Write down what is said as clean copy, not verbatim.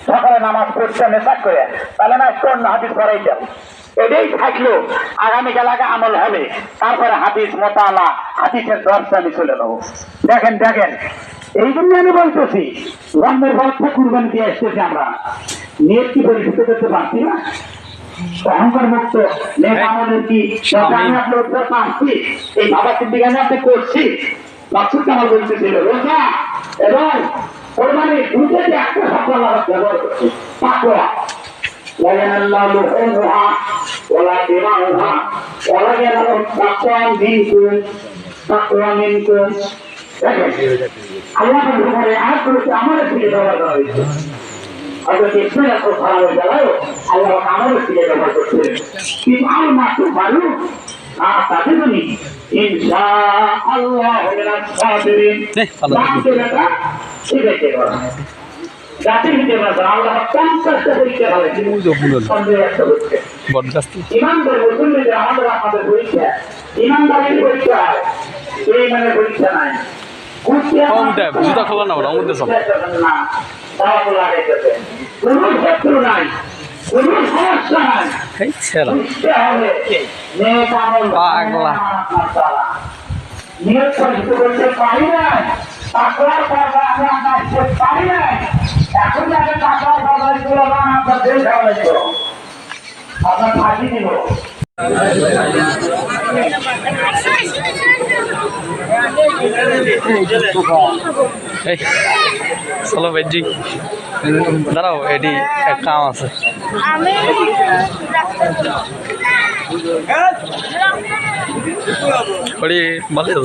সকালে নামাজ পড়ছে মেসাক করে, তাহলে না কোন হাদিস পড়াইতাম। এটাই থাকলো আগামীকাল আগে আমল হবে, তারপরে হাদিস মোতালা হাদিসের দর্শন আমি চলে নেবো। দেখেন দেখেন, এই জন্য আমি বলতেছি জন্মের বলতে কুরবানি দিয়ে আসতেছি আমরা, নিয়ত কি পরিশুদ্ধ করতে পারছি না? অহংকার মুক্ত নেক আমাদের কি আমি আপনার উত্তর পাচ্ছি? এই বাবা সিদ্দিকানে আপনি করছি মাকসুদ কামাল বলতেছিল রোজা এবং কোরবানি দুটো যে একটা শব্দ আল্লাহ ব্যবহার করছে, তাকওয়া। لا ينال لحومها ولا دماؤها ولا ينال التقوى منكم تقوى منكم। আল্লাহ বলে আর করেছে আমাদের থেকে ব্যবহার করা হয়েছে। অথচ ইসলাম এত ভালো হয়ে গেল আল্লাহ আমাদের থেকে ব্যবহার করছে। কিন্তু আর মাত্র ভালো আর তাদের জন্য ইনশাআল্লাহ সেটাই করা জাতির ভিতরে আল্লাহ 50টা পরীক্ষা হবে। ইমানদার মুসলিমদের আমাদের আপনাদের পরীক্ষা, ইমানদারের পরীক্ষা হয়, এই মানে পরীক্ষা নাই। জুতা খোলা না ওর মধ্যে সব কোন শত্রু নাই, কোন সমস্যা নাই। নিয়োগ পরিচিত করতে পারি না, তাকওয়ার পর্দা আমি আপনার পারি না। এখন যাকে তাকওয়ার পর্দা দিল না আপনার দেশ হবে আপনার ফাঁকি দিব। চলো বেজি দাঁড়াও, এটি এক কাম আছে। ভালো